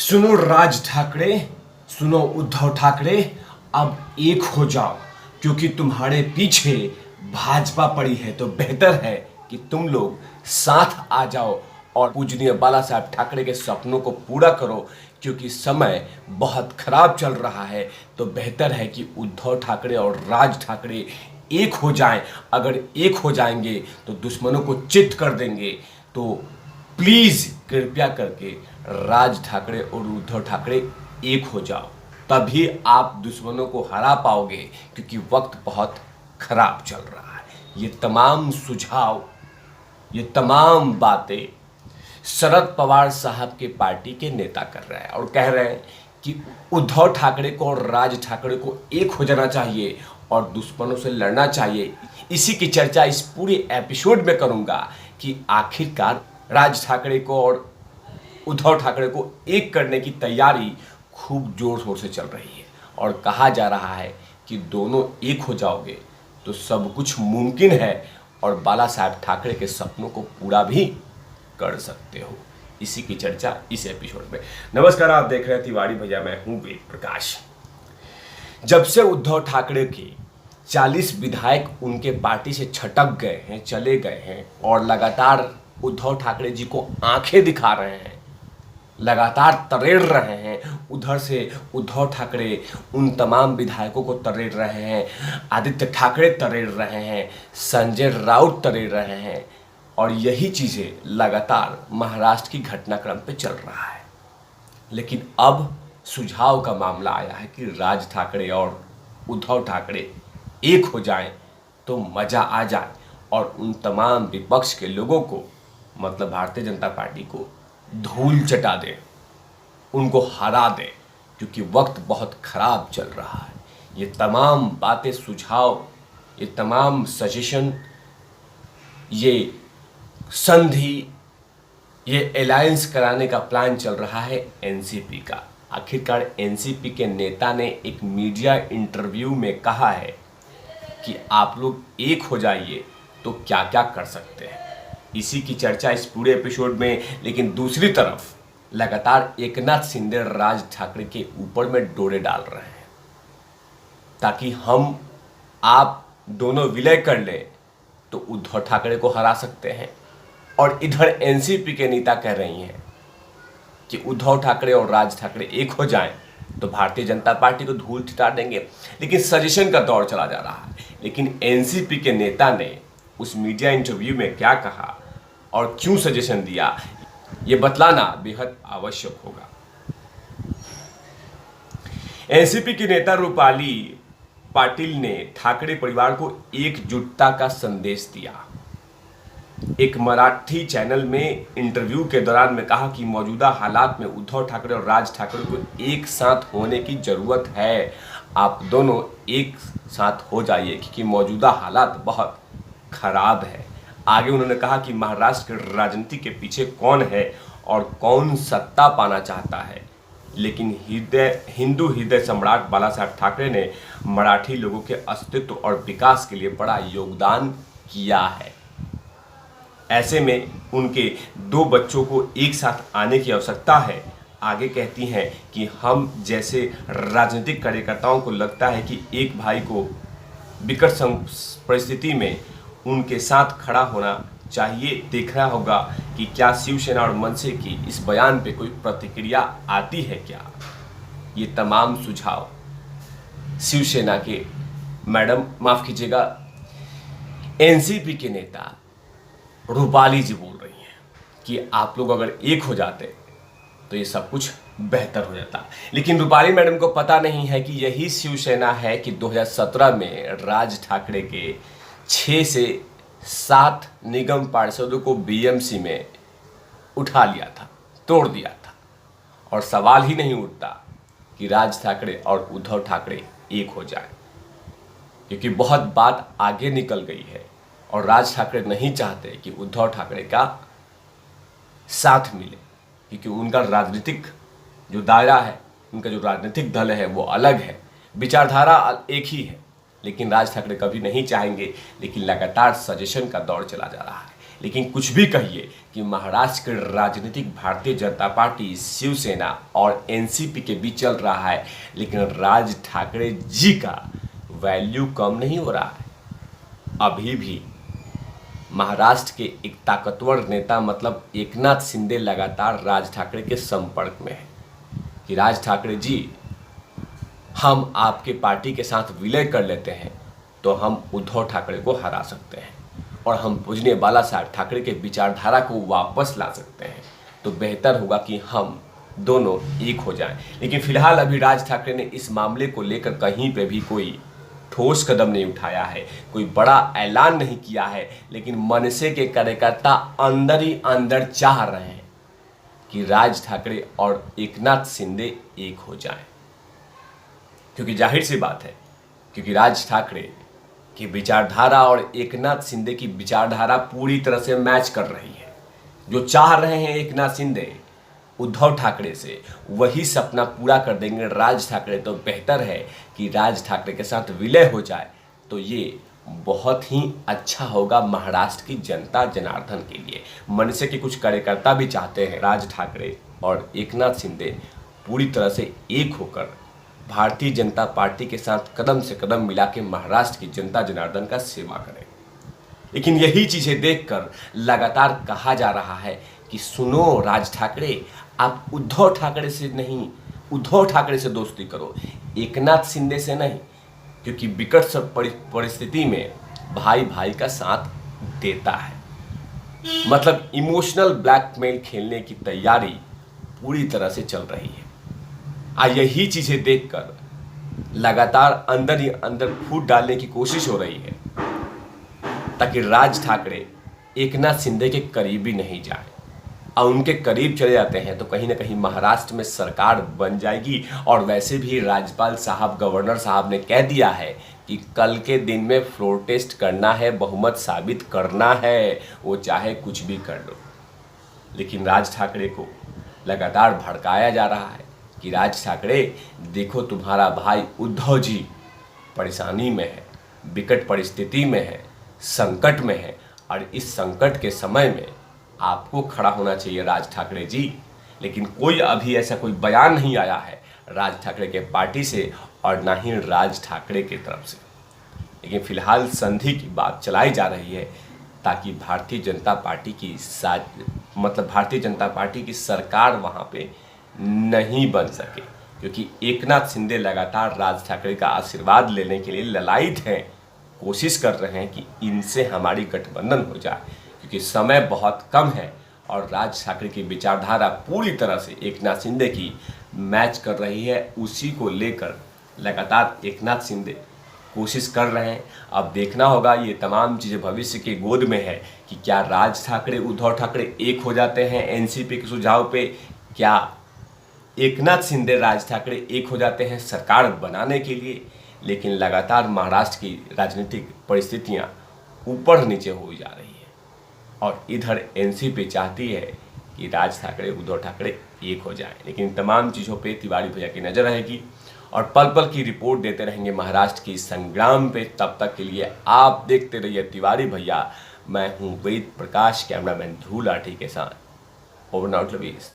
सुनो राज ठाकरे, सुनो उद्धव ठाकरे, अब एक हो जाओ क्योंकि तुम्हारे पीछे भाजपा पड़ी है। तो बेहतर है कि तुम लोग साथ आ जाओ और पूजनीय बाला साहब ठाकरे के सपनों को पूरा करो, क्योंकि समय बहुत खराब चल रहा है। तो बेहतर है कि उद्धव ठाकरे और राज ठाकरे एक हो जाएं। अगर एक हो जाएंगे तो दुश्मनों को चित कर देंगे। तो प्लीज कृपया करके राज ठाकरे और उद्धव ठाकरे एक हो जाओ, तभी आप दुश्मनों को हरा पाओगे, क्योंकि वक्त बहुत खराब चल रहा है। ये तमाम सुझाव, ये तमाम बातें शरद पवार साहब के पार्टी के नेता कर रहे हैं और कह रहे हैं कि उद्धव ठाकरे को और राज ठाकरे को एक हो जाना चाहिए और दुश्मनों से लड़ना चाहिए। इसी की चर्चा इस पूरे एपिसोड में करूंगा कि आखिरकार राज ठाकरे को और उद्धव ठाकरे को एक करने की तैयारी खूब जोर शोर से चल रही है और कहा जा रहा है कि दोनों एक हो जाओगे तो सब कुछ मुमकिन है और बाला साहब ठाकरे के सपनों को पूरा भी कर सकते हो। इसी की चर्चा इस एपिसोड में। नमस्कार, आप देख रहे हैं तिवारी भैया, मैं हूं वेद प्रकाश। जब से उद्धव ठाकरे के 40 विधायक उनके पार्टी से छटक गए हैं, चले गए हैं और लगातार उद्धव ठाकरे जी को आंखें दिखा रहे हैं, लगातार तरेड़ रहे हैं, उधर से उद्धव ठाकरे उन तमाम विधायकों को तरेड़ रहे हैं, आदित्य ठाकरे तरेड़ रहे हैं, संजय राउत तरेड़ रहे हैं और यही चीज़ें लगातार महाराष्ट्र की घटनाक्रम पे चल रहा है। लेकिन अब सुझाव का मामला आया है कि राज ठाकरे और उद्धव ठाकरे एक हो जाएं तो मज़ा आ जाए और उन तमाम विपक्ष के लोगों को, मतलब भारतीय जनता पार्टी को, धूल चटा दे, उनको हरा दे, क्योंकि वक्त बहुत खराब चल रहा है। ये तमाम बातें, सुझाव, ये तमाम सजेशन, ये संधि, ये अलायंस कराने का प्लान चल रहा है एनसीपी का। आखिरकार एनसीपी के नेता ने एक मीडिया इंटरव्यू में कहा है कि आप लोग एक हो जाइए तो क्या क्या कर सकते हैं। इसी की चर्चा इस पूरे एपिसोड में। लेकिन दूसरी तरफ लगातार एकनाथ शिंदे राज ठाकरे के ऊपर में डोरे डाल रहे हैं ताकि हम आप दोनों विलय कर लें तो उद्धव ठाकरे को हरा सकते हैं। और इधर एनसीपी के नेता कह रही हैं कि उद्धव ठाकरे और राज ठाकरे एक हो जाएं तो भारतीय जनता पार्टी को धूल छिटा देंगे। लेकिन सजेशन का दौर चला जा रहा है। लेकिन एनसीपी के नेता ने उस मीडिया इंटरव्यू में क्या कहा और क्यों सजेशन दिया, ये बतलाना बेहद आवश्यक होगा। एनसीपी की नेता रूपाली पाटिल ने ठाकरे परिवार को एकजुटता का संदेश दिया। एक मराठी चैनल में इंटरव्यू के दौरान में कहा कि मौजूदा हालात में उद्धव ठाकरे और राज ठाकरे को एक साथ होने की जरूरत है। आप दोनों एक साथ हो जाइए क्योंकि मौजूदा हालात बहुत खराब है। आगे उन्होंने कहा कि महाराष्ट्र की राजनीति के पीछे कौन है और कौन सत्ता पाना चाहता है, लेकिन हिंदू हृदय सम्राट बाला साहब ठाकरे ने मराठी लोगों के अस्तित्व और विकास के लिए बड़ा योगदान किया है। ऐसे में उनके 2 बच्चों को एक साथ आने की आवश्यकता है। आगे कहती हैं कि हम जैसे राजनीतिक कार्यकर्ताओं को लगता है कि एक भाई को विकट परिस्थिति में उनके साथ खड़ा होना चाहिए। देखना होगा कि क्या शिवसेना और मनसे की इस बयान पे कोई प्रतिक्रिया आती है क्या। ये तमाम सुझाव शिवसेना के, मैडम माफ कीजिएगा, एनसीपी के नेता रूपाली जी बोल रही हैं कि आप लोग अगर एक हो जाते तो ये सब कुछ बेहतर हो जाता। लेकिन रूपाली मैडम को पता नहीं है कि यही शिवसेना है कि 2017 में राज ठाकरे के 6 से 7 निगम पार्षदों को बीएमसी में उठा लिया था, तोड़ दिया था। और सवाल ही नहीं उठता कि राज ठाकरे और उद्धव ठाकरे एक हो जाए, क्योंकि बहुत बात आगे निकल गई है और राज ठाकरे नहीं चाहते कि उद्धव ठाकरे का साथ मिले, क्योंकि उनका राजनीतिक जो दायरा है, उनका जो राजनीतिक दल है वो अलग है, विचारधारा एक ही है। लेकिन राज ठाकरे कभी नहीं चाहेंगे। लेकिन लगातार सजेशन का दौर चला जा रहा है। लेकिन कुछ भी कहिए कि महाराष्ट्र के राजनीतिक भारतीय जनता पार्टी, शिवसेना और एनसीपी के बीच चल रहा है, लेकिन राज ठाकरे जी का वैल्यू कम नहीं हो रहा है। अभी भी महाराष्ट्र के एक ताकतवर नेता मतलब एकनाथ शिंदे लगातार राज ठाकरे के संपर्क में है कि राज ठाकरे जी, हम आपके पार्टी के साथ विलय कर लेते हैं तो हम उद्धव ठाकरे को हरा सकते हैं और हम पूजनीय बाला साहब ठाकरे के विचारधारा को वापस ला सकते हैं। तो बेहतर होगा कि हम दोनों एक हो जाएं। लेकिन फिलहाल अभी राज ठाकरे ने इस मामले को लेकर कहीं पे भी कोई ठोस कदम नहीं उठाया है, कोई बड़ा ऐलान नहीं किया है, लेकिन मनसे के कार्यकर्ता अंदर ही अंदर चाह रहे हैं कि राज ठाकरे और एकनाथ शिंदे एक हो जाएं। क्योंकि जाहिर सी बात है, क्योंकि राज ठाकरे की विचारधारा और एकनाथ शिंदे की विचारधारा पूरी तरह से मैच कर रही है। जो चाह रहे हैं एकनाथ शिंदे उद्धव ठाकरे से, वही सपना पूरा कर देंगे राज ठाकरे। तो बेहतर है कि राज ठाकरे के साथ विलय हो जाए, तो ये बहुत ही अच्छा होगा महाराष्ट्र की जनता जनार्दन के लिए। मनसे के कुछ कार्यकर्ता भी चाहते हैं राज ठाकरे और एकनाथ शिंदे पूरी तरह से एक होकर भारतीय जनता पार्टी के साथ कदम से कदम मिला के महाराष्ट्र की जनता जनार्दन का सेवा करें। लेकिन यही चीजें देखकर लगातार कहा जा रहा है कि सुनो राज ठाकरे, आप उद्धव ठाकरे से नहीं, उद्धव ठाकरे से दोस्ती करो, एकनाथ शिंदे से नहीं, क्योंकि विकट परिस्थिति में भाई भाई का साथ देता है। मतलब इमोशनल ब्लैकमेल खेलने की तैयारी पूरी तरह से चल रही है। यही चीजें देखकर लगातार अंदर ही अंदर फूट डालने की कोशिश हो रही है ताकि राज ठाकरे एकनाथ शिंदे के करीब भी नहीं जाए। और उनके करीब चले जाते हैं तो कहीं ना कहीं महाराष्ट्र में सरकार बन जाएगी। और वैसे भी राज्यपाल साहब, गवर्नर साहब ने कह दिया है कि कल के दिन में फ्लोर टेस्ट करना है, बहुमत साबित करना है, वो चाहे कुछ भी कर लो। लेकिन राज ठाकरे को लगातार भड़काया जा रहा है कि राज ठाकरे देखो, तुम्हारा भाई उद्धव जी परेशानी में है, विकट परिस्थिति में है, संकट में है, और इस संकट के समय में आपको खड़ा होना चाहिए राज ठाकरे जी। लेकिन कोई अभी ऐसा कोई बयान नहीं आया है राज ठाकरे के पार्टी से और ना ही राज ठाकरे की तरफ से। लेकिन फिलहाल संधि की बात चलाई जा रही है ताकि भारतीय जनता पार्टी की भारतीय जनता पार्टी की सरकार वहाँ पे नहीं बन सके, क्योंकि एकनाथ शिंदे लगातार राज ठाकरे का आशीर्वाद लेने के लिए ललायित हैं, कोशिश कर रहे हैं कि इनसे हमारी गठबंधन हो जाए, क्योंकि समय बहुत कम है और राज ठाकरे की विचारधारा पूरी तरह से एकनाथ शिंदे की मैच कर रही है। उसी को लेकर लगातार एकनाथ शिंदे कोशिश कर रहे हैं। अब देखना होगा, ये तमाम चीज़ें भविष्य के गोद में है कि क्या राज ठाकरे उद्धव ठाकरे एक हो जाते हैं एनसीपी के सुझाव पे, क्या एकनाथ शिंदे राज ठाकरे एक हो जाते हैं सरकार बनाने के लिए। लेकिन लगातार महाराष्ट्र की राजनीतिक परिस्थितियां ऊपर नीचे हो जा रही है और इधर एनसीपी चाहती है कि राज ठाकरे उद्धव ठाकरे एक हो जाएं। लेकिन तमाम चीज़ों पे तिवारी भैया की नज़र रहेगी और पल पल की रिपोर्ट देते रहेंगे महाराष्ट्र की संग्राम पे। तब तक के लिए आप देखते रहिए तिवारी भैया। मैं हूँ वेद प्रकाश, कैमरामैन ध्रुव लाठी के साथ। Over नाउट lovies.